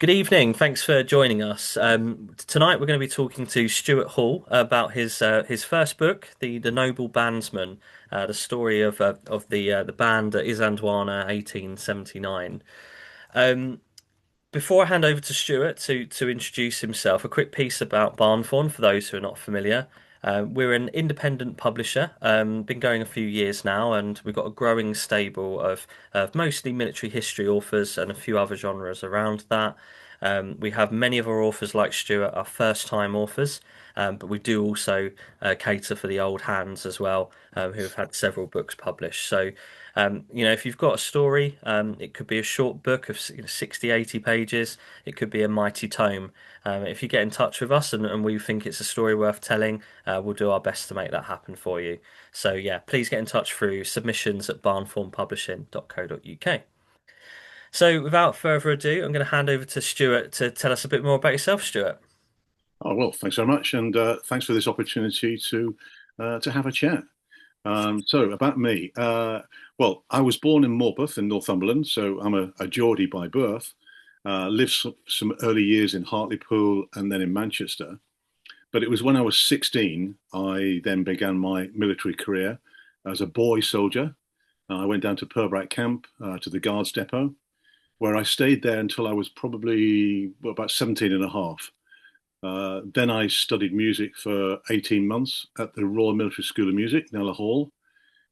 Good evening. Thanks for joining us. Tonight we're going to be talking to Stuart Hall about his first book, the Noble Bandsman, the story of the band iSandlwana 1879. Um, Before I hand over to Stuart to introduce himself, a quick piece about Barnthorn for those who are not familiar. We're an independent publisher, been going a few years now, and we've got a growing stable of mostly military history authors and a few other genres around that. We have many of our authors, like Stuart, are first-time authors, but we do also cater for the old hands as well, who have had several books published. So if you've got a story, it could be a short book of 60, 80 pages. It could be a mighty tome. If you get in touch with us and we think it's a story worth telling, we'll do our best to make that happen for you. So yeah, please get in touch through submissions at barnformpublishing.co.uk. So without further ado, I'm going to hand over to Stuart to tell us a bit more about yourself, Stuart. Oh, well, thanks very much, and thanks for this opportunity to have a chat. So about me, well, I was born in Morpeth in Northumberland, so I'm a Geordie by birth. Lived some early years in Hartlepool and then in Manchester. But it was when I was 16, I then began my military career as a boy soldier. I went down to Purbright Camp to the Guards Depot, where I stayed there until I was probably about 17 and a half. Then I studied music for 18 months at the Royal Military School of Music, Nella Hall,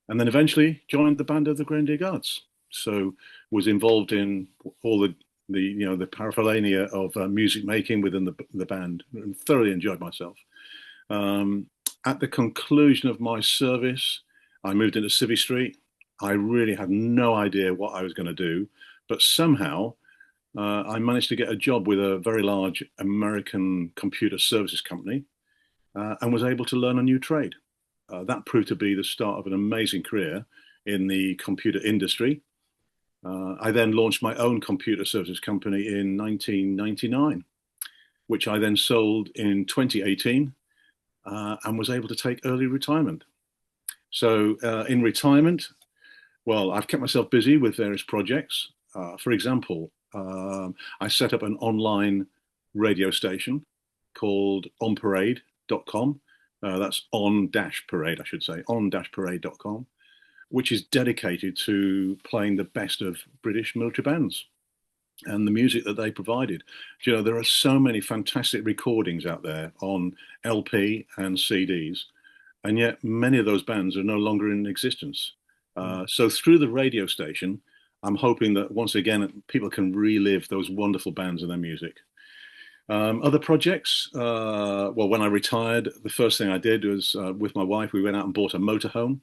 and then eventually joined the band of the Grenadier Guards. So was involved in all the paraphernalia of music making within the band, and thoroughly enjoyed myself. Um, at the conclusion of my service, I moved into Civvy Street. I really had no idea what I was going to do, but somehow I managed to get a job with a very large American computer services company and was able to learn a new trade. That proved to be the start of an amazing career in the computer industry. I then launched my own computer services company in 1999, which I then sold in 2018 and was able to take early retirement. So, in retirement, well, I've kept myself busy with various projects. For example, I set up an online radio station called onparade.com. That's on dash parade, I should say, on parade.com, which is dedicated to playing the best of British military bands and the music that they provided. You know, there are so many fantastic recordings out there on LP and CDs, and yet many of those bands are no longer in existence. So through the radio station, I'm hoping that once again people can relive those wonderful bands and their music. Other projects, well, when I retired, the first thing I did was with my wife, we went out and bought a motorhome.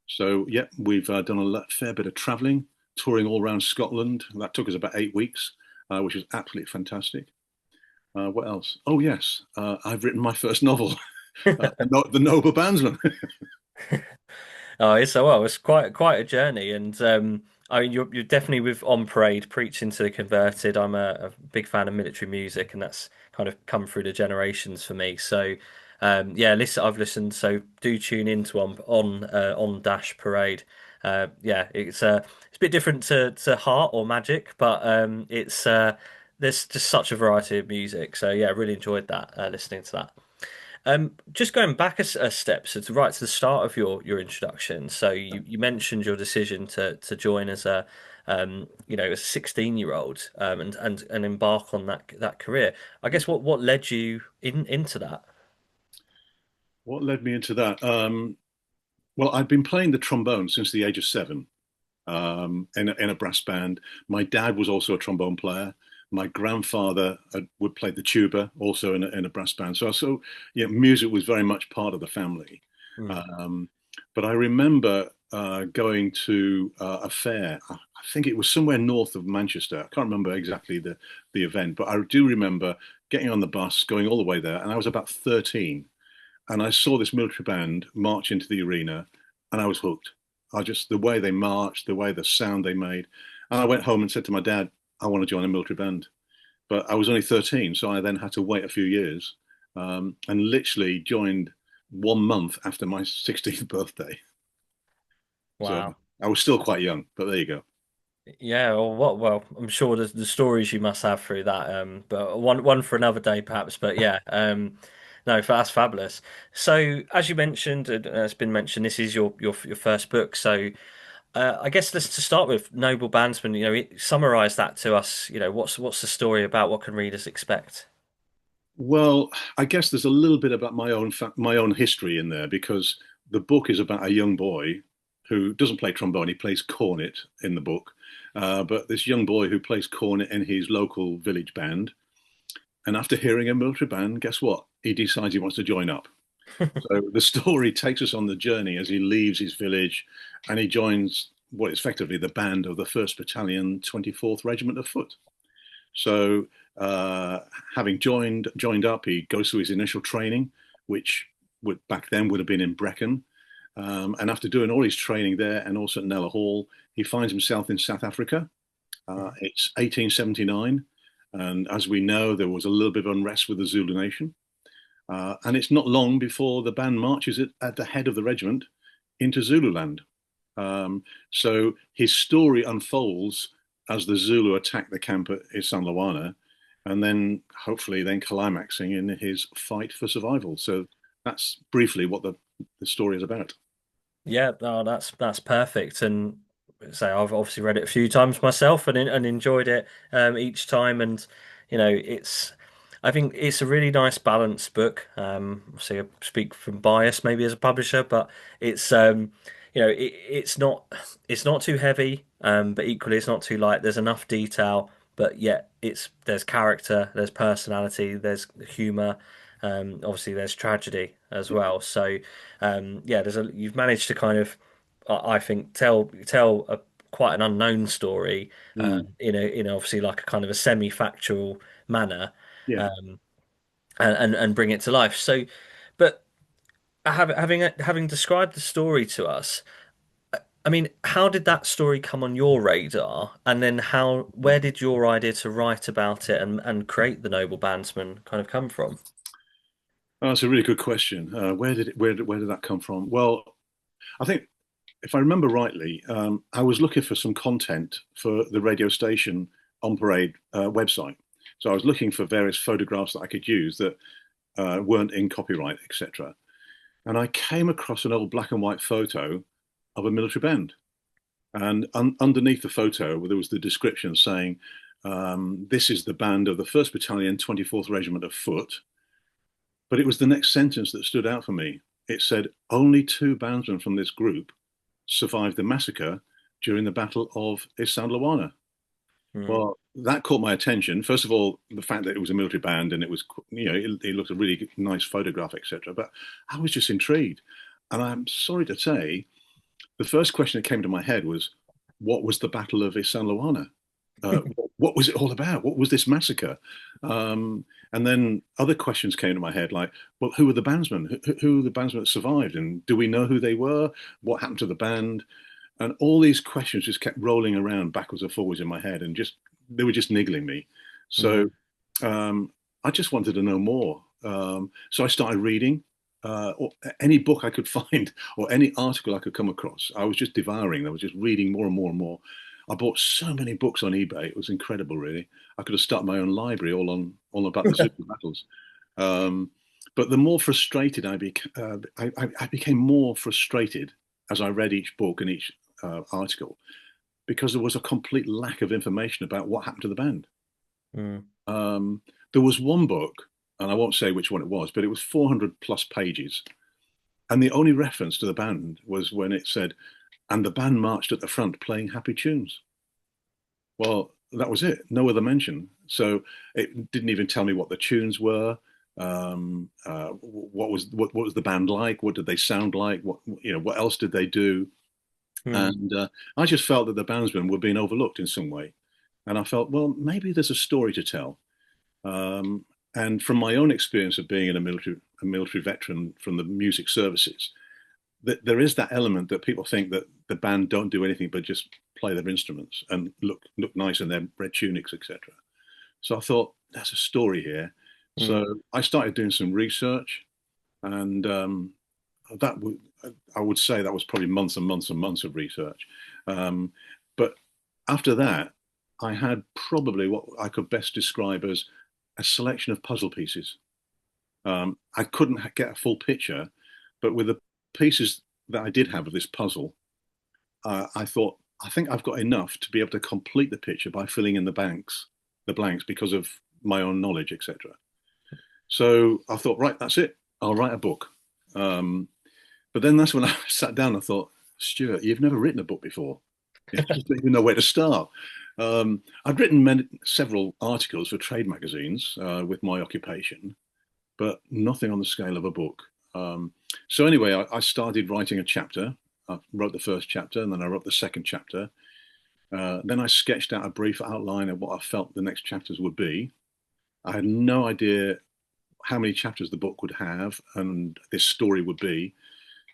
So, yeah, we've done a fair bit of traveling, touring all around Scotland. That took us about 8 weeks, which was absolutely fantastic. What else? Oh, yes, I've written my first novel, The Noble Bandsman. Oh, it's quite a journey, and I mean you're definitely with On Parade preaching to the converted. I'm a big fan of military music, and that's kind of come through the generations for me. So yeah, listen, I've listened. So do tune into on Dash Parade. Yeah, it's a bit different to Heart or Magic, but it's there's just such a variety of music. So yeah, I really enjoyed that listening to that. Just going back a step, so right to the start of your introduction. So you mentioned your decision to join as a 16-year-old and embark on that career. I guess what led you into that? What led me into that? Well, I'd been playing the trombone since the age of 7 in a brass band. My dad was also a trombone player. My grandfather would play the tuba, also in a brass band. So yeah, music was very much part of the family. Mm. Um, but I remember going to a fair. I think it was somewhere north of Manchester. I can't remember exactly the event, but I do remember getting on the bus, going all the way there, and I was about 13, and I saw this military band march into the arena, and I was hooked. I just the way they marched, the way the sound they made, and I went home and said to my dad, "I want to join a military band." But I was only 13, so I then had to wait a few years, and literally joined 1 month after my 16th birthday. So Wow. I was still quite young, but there you go. Yeah, or what? Well, I'm sure the stories you must have through that. But one for another day, perhaps. But yeah, no, that's fabulous. So, as you mentioned, it's been mentioned, this is your first book. So, I guess let's to start with Noble Bandsman. Summarize that to us. What's the story about? What can readers expect? Well, I guess there's a little bit about my own history in there because the book is about a young boy who doesn't play trombone. He plays cornet in the book, but this young boy who plays cornet in his local village band. And after hearing a military band, guess what? He decides he wants to join up. So the story takes us on the journey as he leaves his village and he joins what is effectively the band of the 1st Battalion, 24th Regiment of Foot. So, having joined up, he goes through his initial training, which would back then would have been in Brecon. And after doing all his training there and also at Nella Hall, he finds himself in South Africa. It's 1879, and as we know, there was a little bit of unrest with the Zulu nation. And it's not long before the band marches at the head of the regiment into Zululand. So his story unfolds as the Zulu attack the camp at iSandlwana, and then hopefully then climaxing in his fight for survival. So that's briefly what the story is about. Yeah, no, that's perfect. And so I've obviously read it a few times myself and enjoyed it each time. And I think it's a really nice balanced book. Obviously, I speak from bias maybe as a publisher, but it's it's not too heavy, but equally it's not too light. There's enough detail, but yet there's character, there's personality, there's humor. Obviously, there's tragedy as well. So yeah, you've managed to kind of, I think, tell quite an unknown story, Mm, obviously like a kind of a semi-factual manner, yeah. um, and bring it to life. So, but having described the story to us, I mean, how did that story come on your radar? And then where did your idea to write about it and create the Noble Bandsman kind of come from? Oh, that's a really good question. Where did that come from? Well, I think if I remember rightly, I was looking for some content for the radio station on Parade website. So I was looking for various photographs that I could use that weren't in copyright, etc. And I came across an old black and white photo of a military band. And underneath the photo, there was the description saying, this is the band of the 1st Battalion, 24th Regiment of Foot. But it was the next sentence that stood out for me. It said, only two bandsmen from this group survived the massacre during the Battle of iSandlwana. Hmm. Well, that caught my attention. First of all, the fact that it was a military band and it was, it looked a really nice photograph, etc. But I was just intrigued. And I'm sorry to say, the first question that came to my head was, what was the Battle of iSandlwana? What was it all about? What was this massacre? And then other questions came to my head, like, well, who were the bandsmen? Who were the bandsmen that survived? And do we know who they were? What happened to the band? And all these questions just kept rolling around backwards and forwards in my head, and just they were just niggling me. So Hmm. I just wanted to know more. So I started reading or any book I could find or any article I could come across. I was just devouring. I was just reading more and more and more. I bought so many books on eBay. It was incredible, really. I could have started my own library all about the Zulu battles. Um, but the more frustrated I became more frustrated as I read each book and each article because there was a complete lack of information about what happened to the band. Hmm. Um, there was one book, and I won't say which one it was, but it was 400 plus pages. And the only reference to the band was when it said, and the band marched at the front playing happy tunes. Well, that was it. No other mention. So it didn't even tell me what the tunes were. What was the band like? What did they sound like? What else did they do? Hmm. And I just felt that the bandsmen were being overlooked in some way. And I felt, well, maybe there's a story to tell. Um, and from my own experience of being a military veteran from the music services, that there is that element that people think that the band don't do anything but just play their instruments and look nice in their red tunics, etc. So I thought there's a story here. Hmm. So I started doing some research, and that I would say that was probably months and months and months of research. Um, but after that, I had probably what I could best describe as a selection of puzzle pieces. I couldn't get a full picture, but with the pieces that I did have of this puzzle, I thought, I think I've got enough to be able to complete the picture by filling in the blanks because of my own knowledge, etc. So I thought, right, that's it. I'll write a book. Um, but then that's when I sat down and thought, Stuart, you've never written a book before. You just don't even know where to start. I'd written several articles for trade magazines with my occupation, but nothing on the scale of a book. So anyway, I started writing a chapter. I wrote the first chapter, and then I wrote the second chapter. Then I sketched out a brief outline of what I felt the next chapters would be. I had no idea how many chapters the book would have and this story would be.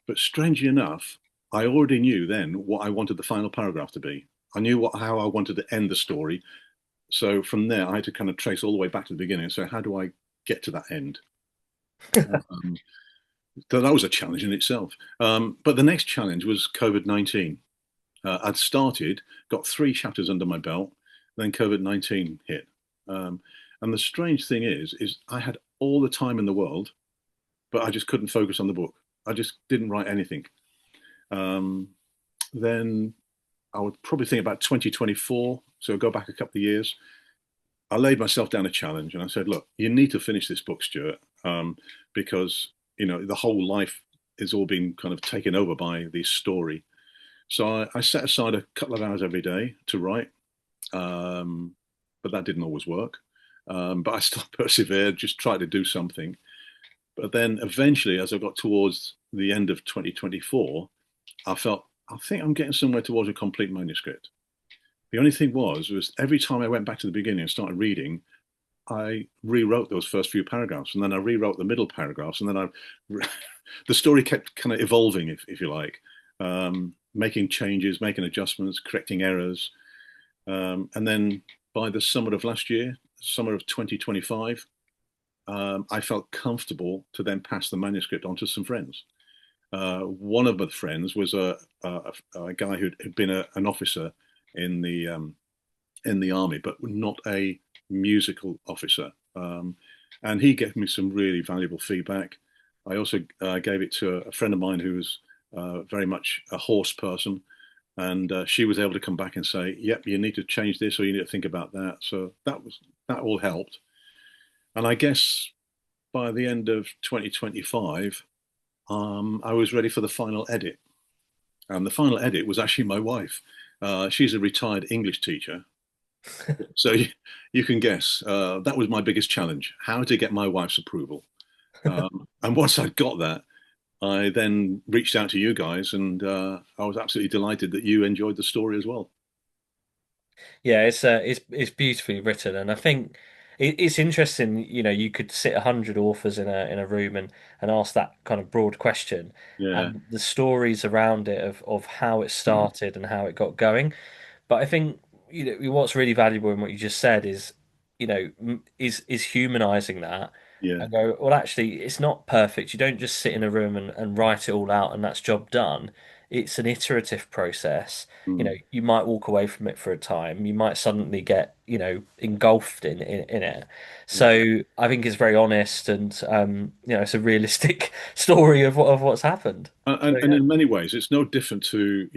But strangely enough, I already knew then what I wanted the final paragraph to be. I knew how I wanted to end the story. So from there, I had to kind of trace all the way back to the beginning. So how do I get to that end? Um, so that was a challenge in itself. But the next challenge was COVID-19. I'd started, got 3 chapters under my belt, then COVID-19 hit. And the strange thing is I had all the time in the world, but I just couldn't focus on the book. I just didn't write anything. Um, then I would probably think about 2024. So go back a couple of years. I laid myself down a challenge and I said, look, you need to finish this book, Stuart, because, the whole life is all being kind of taken over by this story. So I set aside a couple of hours every day to write, but that didn't always work. But I still persevered, just tried to do something. But then eventually, as I got towards the end of 2024, I felt, I think I'm getting somewhere towards a complete manuscript. The only thing was every time I went back to the beginning and started reading, I rewrote those first few paragraphs, and then I rewrote the middle paragraphs, and then the story kept kind of evolving, if you like, making changes, making adjustments, correcting errors, and then by the summer of last year, summer of 2025, I felt comfortable to then pass the manuscript on to some friends. One of my friends was a guy who'd been an officer in the army, but not a musical officer. And he gave me some really valuable feedback. I also gave it to a friend of mine who was very much a horse person, and she was able to come back and say, "Yep, you need to change this, or you need to think about that." So that all helped. And I guess by the end of 2025, I was ready for the final edit. And the final edit was actually my wife. She's a retired English teacher. So you can guess, that was my biggest challenge, how to get my wife's approval. And once I'd got that, I then reached out to you guys, and I was absolutely delighted that you enjoyed the story as well. Yeah, it's beautifully written, and I think it's interesting. You could sit 100 authors in a room and ask that kind of broad question, Yeah, and the stories around it of how it started and how it got going. But I think what's really valuable in what you just said is is humanizing that yeah, and go, well, actually, it's not perfect. You don't just sit in a room and write it all out and that's job done. It's an iterative process. mm, You might walk away from it for a time. You might suddenly get, engulfed in it. yeah. So I think it's very honest and it's a realistic story of what's happened. So And in many ways, it's no different to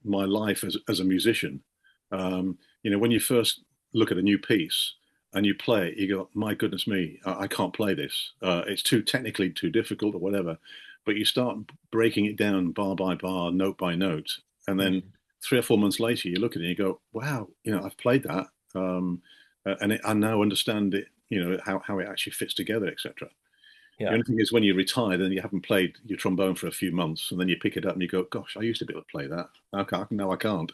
my life as a musician. When you first look at a new piece and you play it, you go, "My goodness me, I can't play this. It's too technically too difficult or whatever." But you start breaking it down bar by bar, note by note, and then yeah. 3 or 4 months later, you look at it and you go, "Wow, I've played that, and I now understand it. How it actually fits together, etc." The Yeah. only thing is when you retire, then you haven't played your trombone for a few months, and then you pick it up and you go, "Gosh, I used to be able to play that. Okay, now I can't."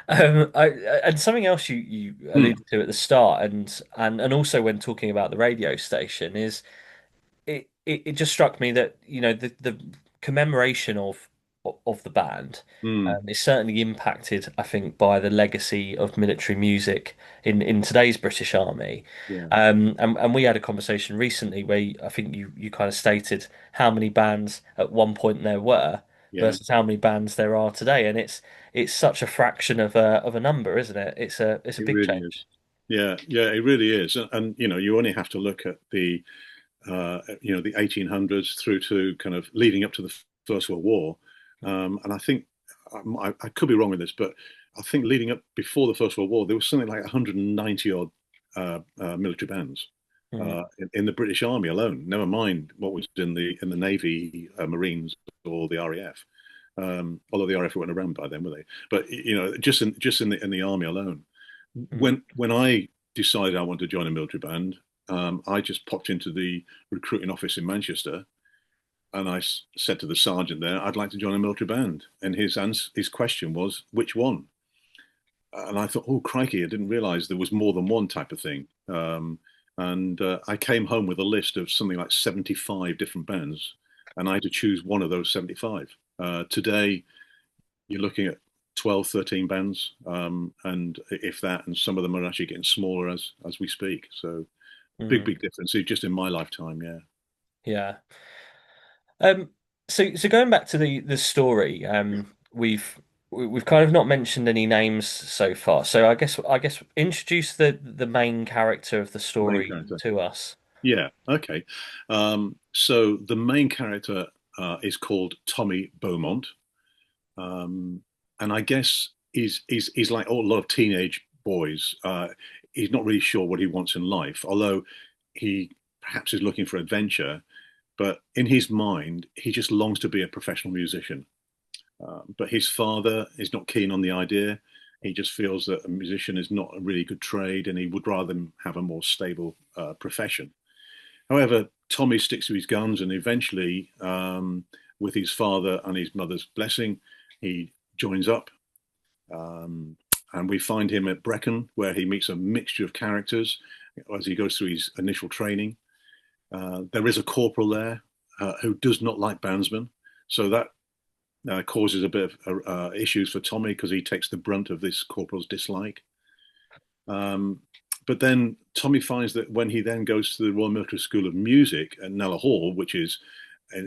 And something else you Hmm. alluded to at the start, and also when talking about the radio station, is it just struck me that the commemoration of the band Hmm. is certainly impacted, I think, by the legacy of military music in today's British Army. Yeah. And we had a conversation recently where I think you kind of stated how many bands at one point there were. Yeah, versus how many bands there are today, and it's such a fraction of a number, isn't it? It's a it big really change. is. Yeah, yeah, it really is. And you only have to look at the 1800s through to kind of leading up to the First World War. And I think I could be wrong with this, but I think leading up before the First World War, there was something like 190 odd military bands Mm, in the British Army alone. Never mind what was in the Navy, Marines, or the RAF. Although the RAF weren't around by then, were they? But just in the army alone. mm. When I decided I wanted to join a military band, I just popped into the recruiting office in Manchester, and I said to the sergeant there, "I'd like to join a military band." And his question was, "Which one?" And I thought, "Oh crikey! I didn't realise there was more than one type of thing." And I came home with a list of something like 75 different bands, and I had to choose one of those 75. Today, you're looking at 12, 13 bands, and if that, and some of them are actually getting smaller as we speak. So Mm. big difference just in my lifetime. Yeah. Yeah. Um, so going back to the story, Yeah. we've kind of not mentioned any names so far. So I guess introduce the main character of the The main story character. to us. Yeah. Okay. So the main character is called Tommy Beaumont, um, and I guess he's like a lot of teenage boys. He's not really sure what he wants in life, although he perhaps is looking for adventure. But in his mind, he just longs to be a professional musician. But his father is not keen on the idea. He just feels that a musician is not a really good trade, and he would rather have a more stable profession. However, Tommy sticks to his guns, and eventually, with his father and his mother's blessing, he joins up. Um, and we find him at Brecon, where he meets a mixture of characters as he goes through his initial training. There is a corporal there who does not like bandsmen, so that causes a bit of issues for Tommy because he takes the brunt of this corporal's dislike. Um, but then Tommy finds that when he then goes to the Royal Military School of Music at Nella Hall, which is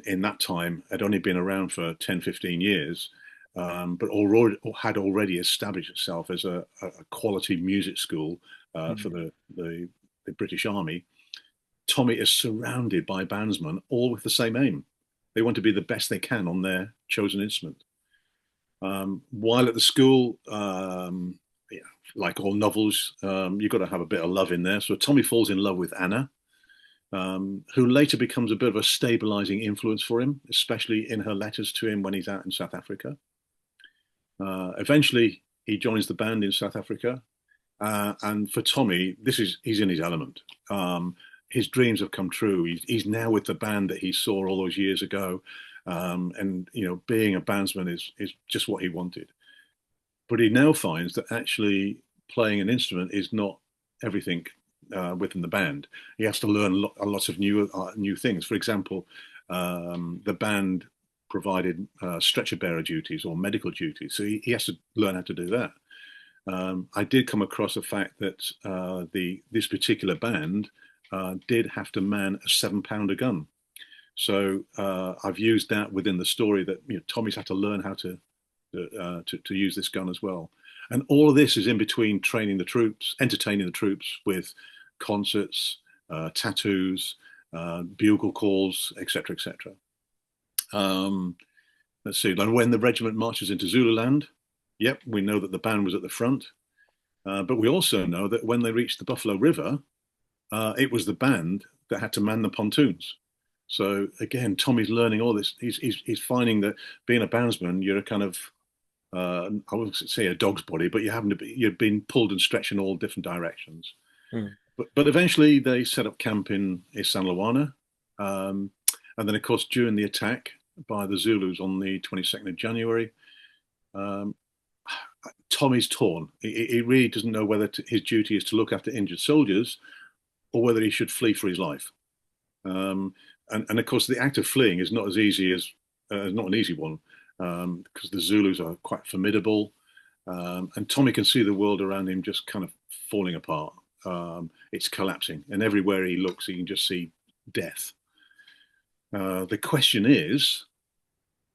in that time had only been around for 10, 15 years, but already had already established itself as a quality music school for Mm. the British Army. Tommy is surrounded by bandsmen, all with the same aim. They want to be the best they can on their chosen instrument. While at the school, yeah, like all novels, you've got to have a bit of love in there. So Tommy falls in love with Anna, who later becomes a bit of a stabilizing influence for him, especially in her letters to him when he's out in South Africa. Eventually, he joins the band in South Africa. And for Tommy, he's in his element. His dreams have come true. He's now with the band that he saw all those years ago, and being a bandsman is just what he wanted. But he now finds that actually playing an instrument is not everything within the band. He has to learn a lot of new things. For example, the band provided stretcher bearer duties or medical duties, so he has to learn how to do that. I did come across the fact that this particular band did have to man a 7-pounder gun. So I've used that within the story that Tommy's had to learn how to use this gun as well. And all of this is in between training the troops, entertaining the troops with concerts, tattoos, bugle calls, etc., etc. Um, let's see. And when the regiment marches into Zululand, yep, we know that the band was at the front. But we also know that when they reached the Buffalo River, it was the band that had to man the pontoons. So again, Tommy's learning all this. He's finding that being a bandsman, you're a kind of I wouldn't say a dog's body, but you're being pulled and stretched in all different directions. Mm. But eventually they set up camp in iSandlwana, and then of course during the attack by the Zulus on the 22nd of January, um, Tommy's torn. He really doesn't know whether his duty is to look after injured soldiers or whether he should flee for his life. Um, and of course, the act of fleeing is not as easy as not an easy one because the Zulus are quite formidable, and Tommy can see the world around him just kind of falling apart. It's collapsing, and everywhere he looks, he can just see death. The question is,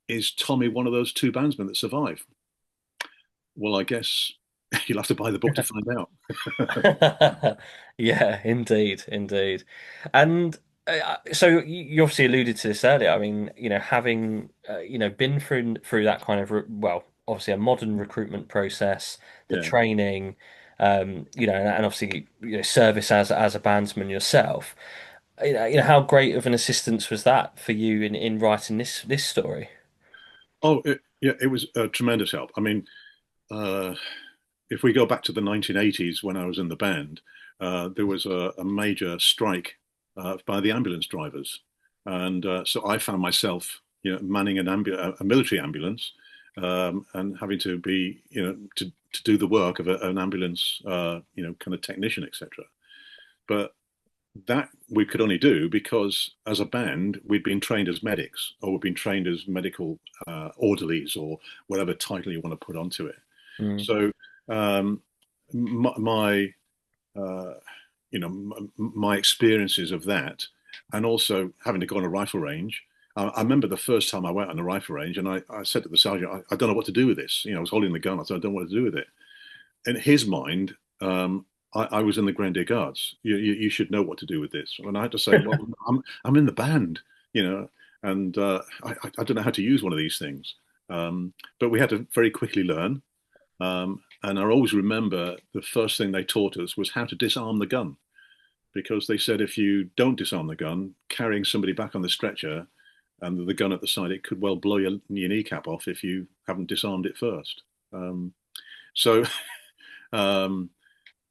is Tommy one of those two bandsmen that survive? Well, I guess you'll have to buy the book to find out. Yeah, indeed, indeed. And so you obviously alluded to this earlier. I mean, having been through that kind of well, obviously a modern recruitment process, the Yeah. training, and obviously service as a bandsman yourself. How great of an assistance was that for you in writing this story? Oh, yeah, it was a tremendous help. I mean, uh, if we go back to the 1980s when I was in the band, there was a major strike by the ambulance drivers, and so I found myself, manning a military ambulance, and having to be, to do the work of an ambulance, kind of technician, etc. But that we could only do because, as a band, we'd been trained as medics, or we'd been trained as medical orderlies, or whatever title you want to put onto it. Mm. So um, my uh, my experiences of that, and also having to go on a rifle range. I remember the first time I went on a rifle range, and I said to the sergeant, I don't know what to do with this. I was holding the gun. I said, I don't know what to do with it. In his mind, I was in the Grenadier Guards. You should know what to do with this. And I had to say, well, I'm in the band, and I don't know how to use one of these things. But we had to very quickly learn. And I always remember the first thing they taught us was how to disarm the gun, because they said if you don't disarm the gun, carrying somebody back on the stretcher and the gun at the side, it could well blow your kneecap off if you haven't disarmed it first. So um,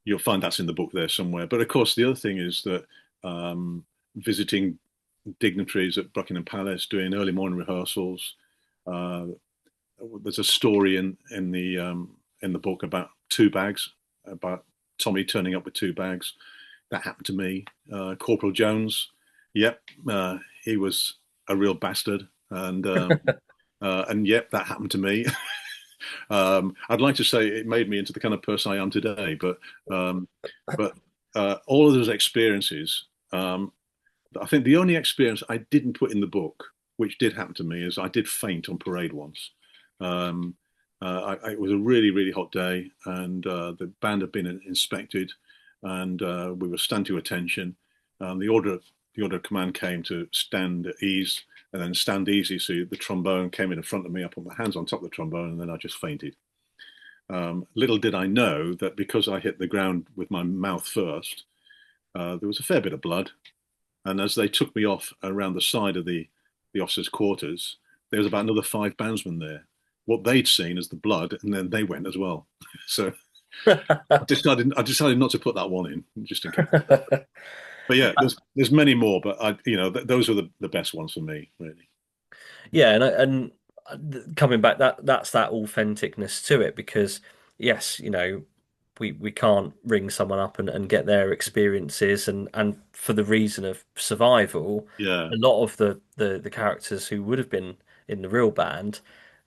you'll find that's in the book there somewhere. But of course, the other thing is that visiting dignitaries at Buckingham Palace, doing early morning rehearsals. Uh, there's a story in the book about two bags, about Tommy turning up with two bags. That happened to me. Corporal Jones, yep, he was a real bastard, and yep, that happened to me. I'd like to say it made me into the kind of person I am today, um, but all of those experiences, I think the only experience I didn't put in the book, which did happen to me, is I did faint on parade once. Um, it was a really, really hot day, and the band had been inspected, and we were stand to attention. The order of command came to stand at ease, and then stand easy. So the trombone came in front of me. I put my hands on top of the trombone, and then I just fainted. Little did I know that because I hit the ground with my mouth first, there was a fair bit of blood. And as they took me off around the side of the officers' quarters, there was about another five bandsmen there. What they'd seen as the blood, and then they went as well. So I decided not to put that one in, just in case. But yeah, there's many more, but those are the best ones for me, really. Yeah, and coming back, that's that authenticness to it because yes, we can't ring someone up and get their experiences and for the reason of survival, Yeah, a lot of the characters who would have been in the real band,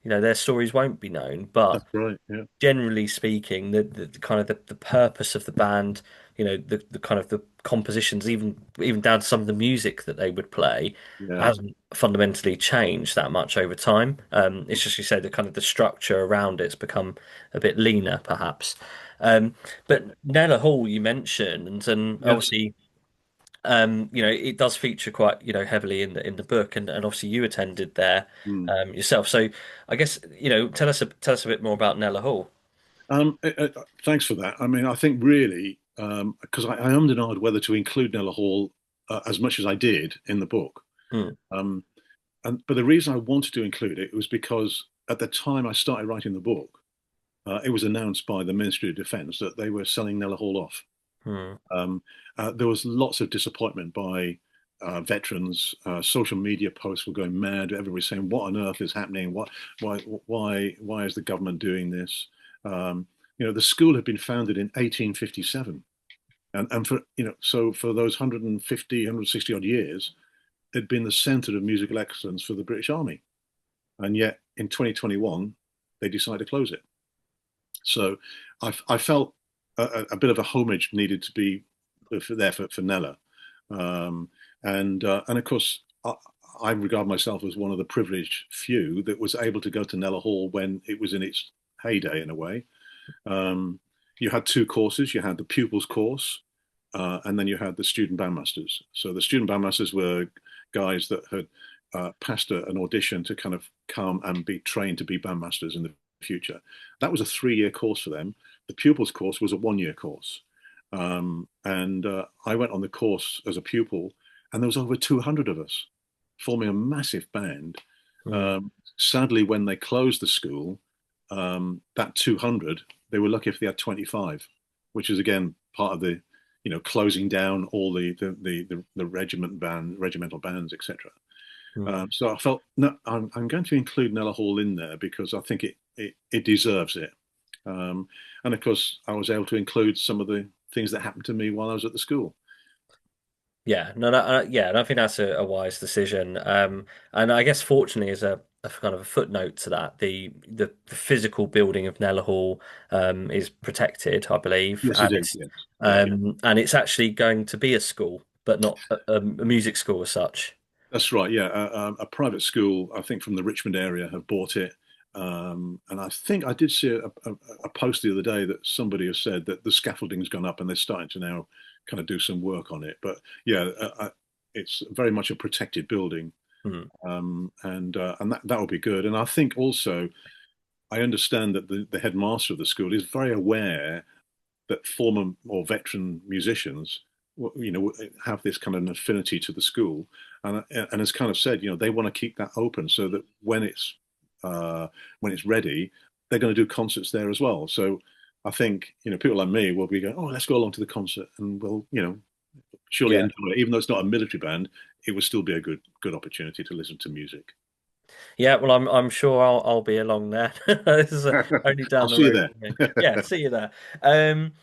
their stories won't be known, that's but right. Yeah, generally speaking, the kind of the purpose of the band, the kind of the compositions, even down to some of the music that they would play, yeah, hasn't fundamentally changed that much over time. It's just you say the kind of the structure around it's become a bit leaner, perhaps. But Nella Hall you mentioned, and yes. obviously. It does feature quite, heavily in the book, and obviously you attended there Hmm. yourself. So I guess, tell us a bit more about Nella Hall. Thanks for that. I mean, I think really, because I ummed and ahed whether to include Nella Hall as much as I did in the book. Hmm. Um, but the reason I wanted to include it was because at the time I started writing the book, it was announced by the Ministry of Defence that they were selling Nella Hall off. Hmm. Um, there was lots of disappointment by veterans. Social media posts were going mad. Everybody was saying, "What on earth is happening? Why is the government doing this?" The school had been founded in 1857, and for those 150, 160 odd years, it had been the centre of musical excellence for the British Army, and yet in 2021 they decided to close it. So I felt a bit of a homage needed to be there for Nella. Um, and of course, I regard myself as one of the privileged few that was able to go to Nella Hall when it was in its heyday, in a way. Um, you had two courses. You had the pupils course, and then you had the student bandmasters. So the student bandmasters were guys that had passed an audition to kind of come and be trained to be bandmasters in the future. That was a 3 year course for them. The pupils course was a 1 year course. And I went on the course as a pupil, and there was over 200 of us forming a massive band. Mm. Sadly, when they closed the school, that 200, they were lucky if they had 25, which is again part of the, closing down all the regimental bands, etc. Mm. So I felt, no, I'm going to include Nella Hall in there because I think it deserves it. Um, and of course, I was able to include some of the things that happened to me while I was at the school. Yeah, no, no, yeah, and I think that's a wise decision. And I guess fortunately, as a kind of a footnote to that, the physical building of Nella Hall is protected, I believe, Yes, it is. Yes. Yeah, yeah. and it's actually going to be a school, but not a music school as such. That's right. Yeah, a private school, I think from the Richmond area, have bought it. And I think I did see a post the other day that somebody has said that the scaffolding's gone up and they're starting to now kind of do some work on it. But yeah, it's very much a protected building, Mm. and that will be good. And I think also I understand that the headmaster of the school is very aware that former or veteran musicians, have this kind of an affinity to the school, and has kind of said, they want to keep that open so that when it's ready, they're going to do concerts there as well. So I think people like me will be going, oh, let's go along to the concert, and we'll surely Yeah. enjoy it. Even though it's not a military band, it would still be a good opportunity to listen to music. Yeah, well, I'm sure I'll be along there. This is only I'll down the see you road there. from me. Yeah, see you there. Um,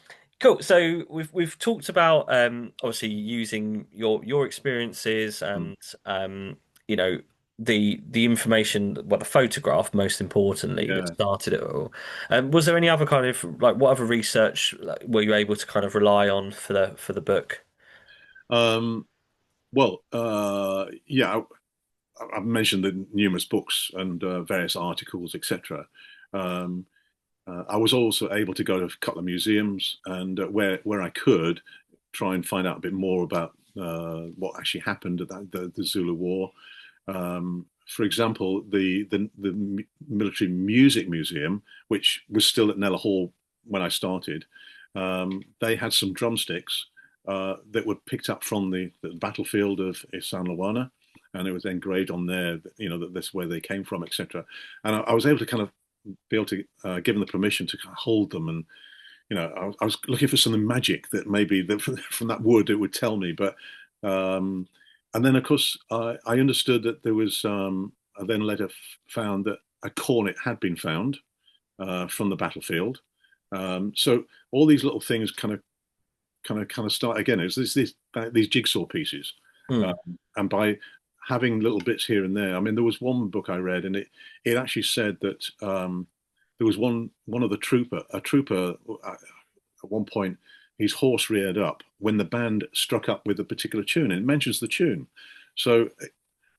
cool. So we've talked about obviously using your experiences Hmm. and you know the information, well, the photograph most importantly that Yeah. started it all. Was there any other kind of like what other research were you able to kind of rely on for the book? Um, well, yeah, I've mentioned the numerous books and various articles, etc. Um, I was also able to go to a couple of museums and where I could try and find out a bit more about what actually happened at the Zulu War. For example, the Military Music Museum, which was still at Nella Hall when I started, they had some drumsticks that were picked up from the battlefield of iSandlwana, and it was engraved on there, that that's where they came from, etc. And I was able to kind of be able to give them the permission to kind of hold them, and I was looking for something magic that maybe from that wood it would tell me, but um, and then of course I understood that there was I then later found that a cornet had been found from the battlefield. So all these little things kind of start again. It's these jigsaw pieces, Mm. and by having little bits here and there. I mean, there was one book I read, and it actually said that there was one of a trooper at one point, his horse reared up when the band struck up with a particular tune, and it mentions the tune. So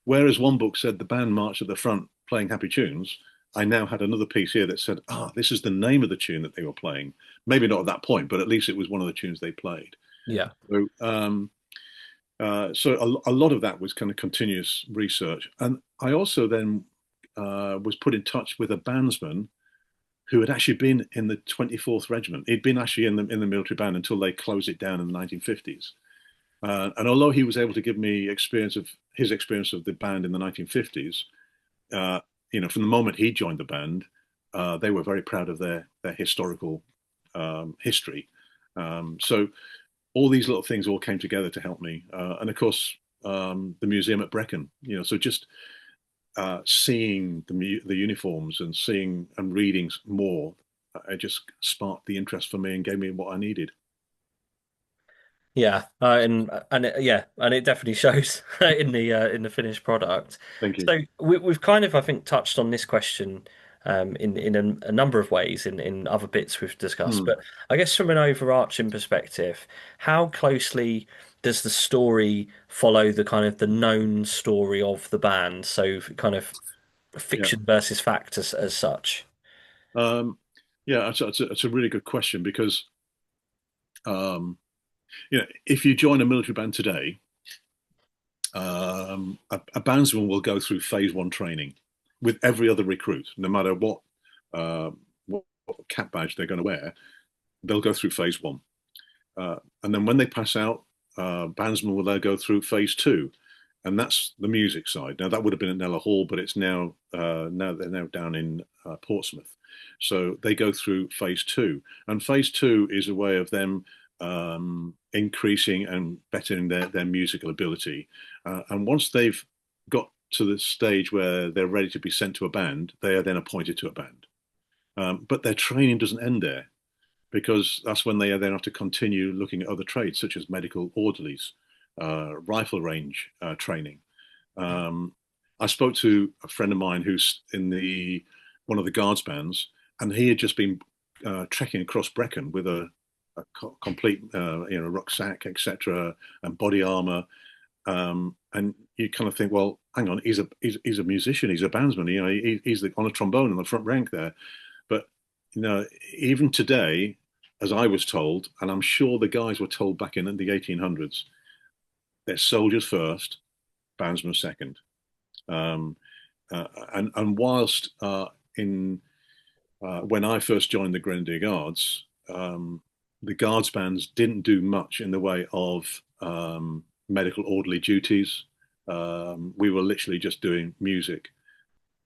whereas one book said the band marched at the front playing happy tunes, I now had another piece here that said, this is the name of the tune that they were playing. Maybe not at that point, but at least it was one of the tunes they played. Yeah. So a lot of that was kind of continuous research. And I also then was put in touch with a bandsman who had actually been in the 24th Regiment. He'd been actually in the military band until they closed it down in the 1950s. And although he was able to give me his experience of the band in the 1950s, from the moment he joined the band, they were very proud of their historical history. So all these little things all came together to help me. And of course, the museum at Brecon, so just seeing the uniforms and seeing and reading more, it just sparked the interest for me and gave me what I needed. Yeah, yeah, and it definitely shows in the finished product. Thank you. So we've kind of, I think, touched on this question in a number of ways in other bits we've discussed. Hmm. But I guess from an overarching perspective, how closely does the story follow the kind of the known story of the band? So kind of Yeah. fiction versus fact as such. Um, yeah, it's a really good question because um, if you join a military band today, a bandsman will go through phase one training with every other recruit, no matter uh, what cap badge they're going to wear. They'll go through phase one, and then when they pass out, bandsmen will then go through phase two, and that's the music side. Now that would have been at Nella Hall, but it's now they're now down in Portsmouth. So they go through phase two, and phase two is a way of them increasing and bettering their musical ability. And once they've got to the stage where they're ready to be sent to a band, they are then appointed to a band. But their training doesn't end there because that's when they then have to continue looking at other trades such as medical orderlies, rifle range training. Um, I spoke to a friend of mine who's in the one of the guards bands, and he had just been trekking across Brecon with a complete rucksack, etc., and body armor. And you kind of think, well, hang on, he's a musician, he's a bandsman, he's on a trombone in the front rank there. But even today, as I was told, and I'm sure the guys were told back in the 1800s, they're soldiers first, bandsmen second. Um, and whilst in when I first joined the Grenadier Guards, the Guards bands didn't do much in the way of medical orderly duties. We were literally just doing music.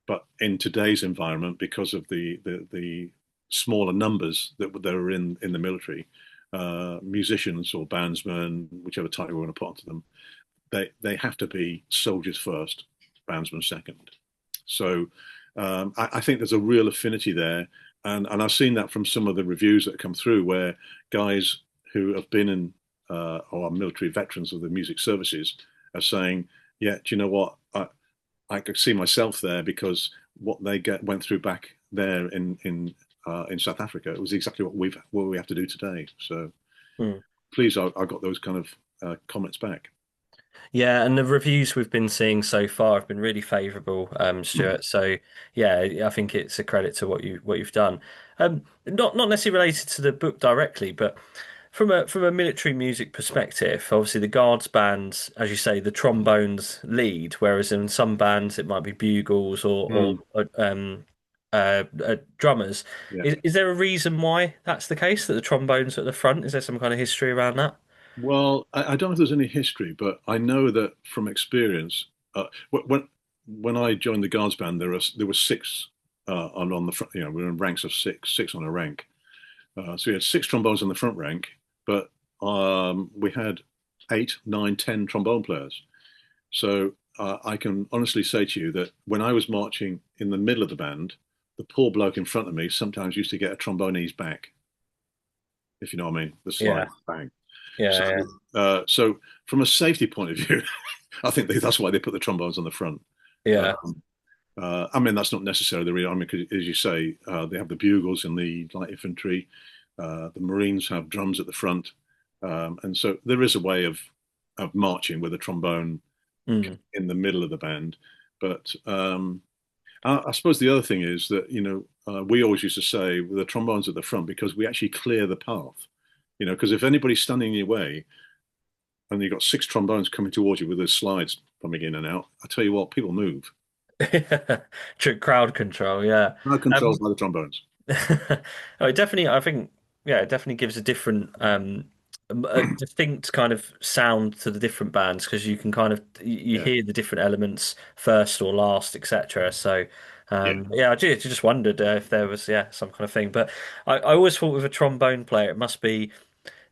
But in today's environment, because of the smaller numbers that there are in the military, musicians or bandsmen, whichever title we want to put onto them, they have to be soldiers first, bandsmen second. So I think there's a real affinity there, and I've seen that from some of the reviews that come through, where guys who have been in or are military veterans of the music services are saying, "Yeah, do you know what? I could see myself there because what they went through back there in South Africa, it was exactly what we have to do today." So Hmm. please, I got those kind of comments back. Yeah, and the reviews we've been seeing so far have been really favourable, Stuart. So yeah, I think it's a credit to what you've done. Not necessarily related to the book directly, but from a military music perspective, obviously the guards bands, as you say, the trombones lead, whereas in some bands it might be bugles Mm, drummers. yeah. Is there a reason why that's the case, that the trombones are at the front? Is there some kind of history around that? Well, I don't know if there's any history, but I know that from experience, when I joined the Guards band, there were six on the front. We were in ranks of six on a rank. So we had six trombones on the front rank, but we had eight, nine, 10 trombone players. So I can honestly say to you that when I was marching in the middle of the band, the poor bloke in front of me sometimes used to get a trombone in his back, if you know what I mean, the slide, Yeah, bang. So, yeah, so from a safety point of view, I think that's why they put the trombones on the front. yeah, Um, I mean, that's not necessarily the reason. I mean, 'cause as you say, they have the bugles in the light infantry. The Marines have drums at the front, and so there is a way of marching with a trombone yeah. Mm. in the middle of the band. But I suppose the other thing is that we always used to say the trombones at the front because we actually clear the path. Because if anybody's standing in your way and you've got six trombones coming towards you with those slides coming in and out, I tell you what, people move. True crowd control, yeah. No controls Um, by the trombones. oh, it definitely, I think, yeah, it definitely gives a different, a distinct kind of sound to the different bands because you can kind of you Yeah, hear the different elements first or last, etc. So, yeah. yeah, I just wondered if there was, yeah, some kind of thing. But I always thought with a trombone player, it must be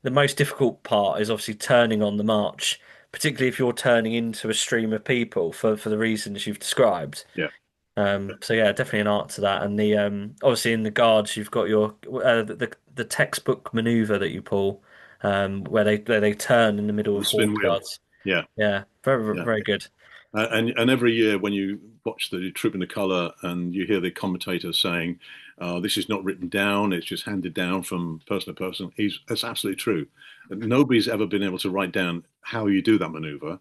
the most difficult part is obviously turning on the march, particularly if you're turning into a stream of people for the reasons you've described. Yeah. So yeah, definitely an art to that. And the obviously in the guards you've got your the textbook maneuver that you pull, where they turn in the middle The of horse spin wheel. guards. Yeah, Yeah, very yeah. very good. And every year when you watch the Troop in the Colour and you hear the commentator saying, This is not written down; it's just handed down from person to person. That's absolutely true. Nobody's ever been able to write down how you do that maneuver,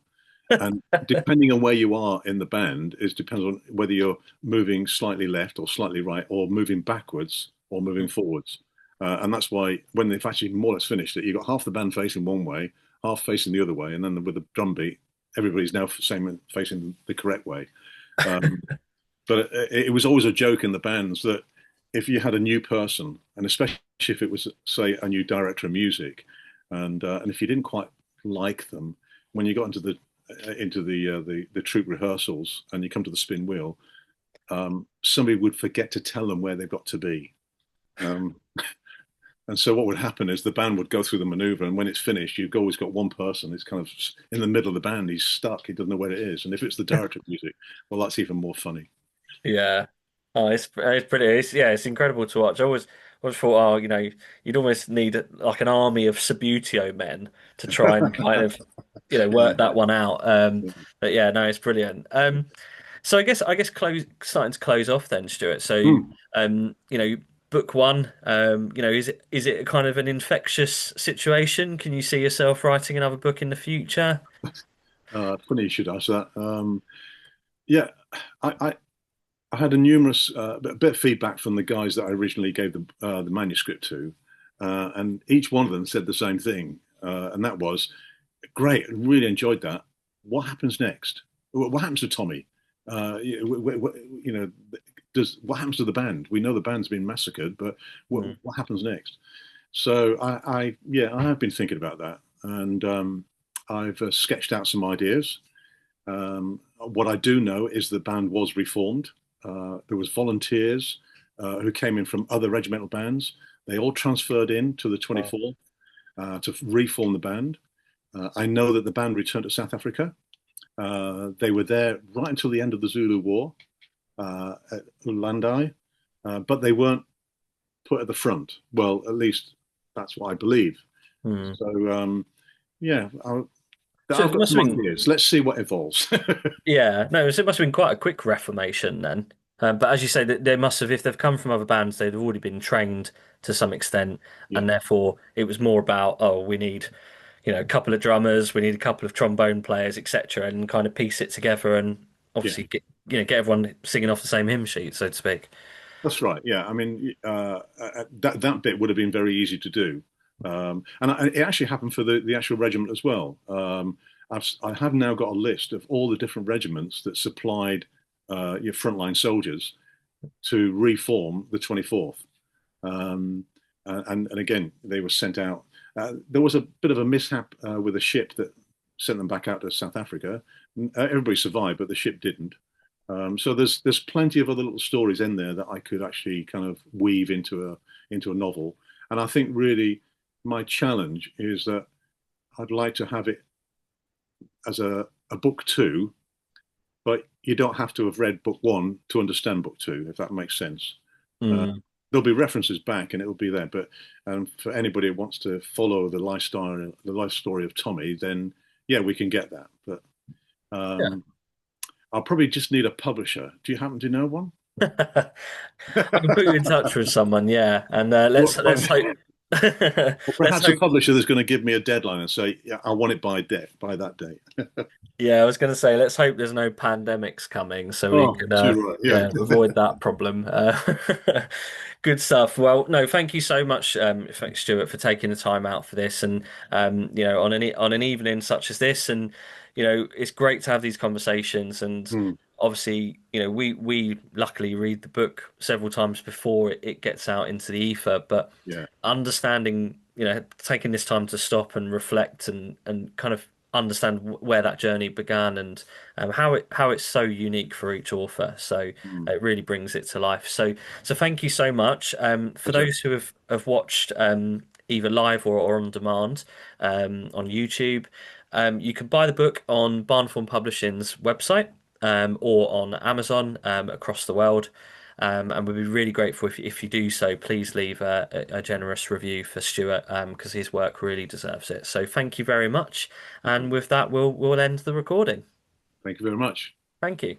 and depending on where you are in the band, it depends on whether you're moving slightly left or slightly right, or moving backwards or moving forwards. And that's why when they've actually more or less finished it, you've got half the band facing one way, half facing the other way, and then with the drum beat, everybody's now facing the correct way. Um, but it was always a joke in the bands that if you had a new person, and especially if it was, say, a new director of music, and if you didn't quite like them, when you got into the troop rehearsals and you come to the spin wheel, somebody would forget to tell them where they've got to be. Um, and so what would happen is the band would go through the maneuver, and when it's finished, you've always got one person. It's kind of in the middle of the band. He's stuck. He doesn't know where it is. And if it's the director of music, well, that's even more funny. Yeah. Oh, it's pretty. Yeah, it's incredible to watch. I always thought, oh, you'd almost need like an army of Subbuteo men to try and kind of, work that one out. But yeah, no, it's brilliant. So I guess starting to close off then, Stuart. So, Hmm. book one, is it a kind of an infectious situation? Can you see yourself writing another book in the future? Funny you should ask that. Yeah, I had a bit of feedback from the guys that I originally gave the manuscript to, and each one of them said the same thing, and that was great. I really enjoyed that. What happens next? What happens to Tommy? You know, does what happens to the band? We know the band's been massacred, but Mm. what happens next? So yeah, I have been thinking about that, and I've sketched out some ideas. What I do know is the band was reformed. There was volunteers who came in from other regimental bands. They all transferred in to the Wow. 24th to reform the band. I know that the band returned to South Africa. They were there right until the end of the Zulu War at Ulandi, but they weren't put at the front. Well, at least that's what I believe. Mm. So yeah, So I've it got must some have been. ideas. Let's see what evolves. Yeah, no, so it must have been quite a quick reformation then. But as you say, that they must have, if they've come from other bands, they'd have already been trained to some extent, Yeah, and therefore it was more about, oh, we need, a couple of drummers, we need a couple of trombone players, etc., and kind of piece it together and yeah. obviously get everyone singing off the same hymn sheet, so to speak. That's right. Yeah, I mean, that bit would have been very easy to do, and it actually happened for the actual regiment as well. I have now got a list of all the different regiments that supplied your frontline soldiers to reform the 24th, and again they were sent out. There was a bit of a mishap with a ship that sent them back out to South Africa. Everybody survived, but the ship didn't. So there's plenty of other little stories in there that I could actually kind of weave into a novel. And I think really my challenge is that I'd like to have it as a book two, but you don't have to have read book one to understand book two, if that makes sense. Uh, Mm. there'll be references back and it will be there. But for anybody who wants to follow the life story of Tommy, then yeah, we can get that. But Yeah. um, I'll probably just need a publisher. Do you happen to know one? I can put you in touch with someone, yeah, and let's hope. Or Let's perhaps a hope. publisher that's going to give me a deadline and say, yeah, I want it by that date. Yeah, I was going to say, let's hope there's no pandemics coming so we Oh, can, too right. Yeah. yeah, avoid that problem. Good stuff. Well, no, thank you so much, thanks, Stuart, for taking the time out for this, and on an evening such as this, and it's great to have these conversations, and Hmm. obviously, we luckily read the book several times before it gets out into the ether, but Yeah. understanding, taking this time to stop and reflect and kind of understand where that journey began and how it's so unique for each author. So Hmm. it really brings it to life. So thank you so much. For Pleasure. those who have watched either live or on demand on YouTube, you can buy the book on Barnthorne Publishing's website or on Amazon across the world. And we'd be really grateful if you do so. Please leave a generous review for Stuart because his work really deserves it. So thank you very much. And with that, we'll end the recording. Thank you very much. Thank you.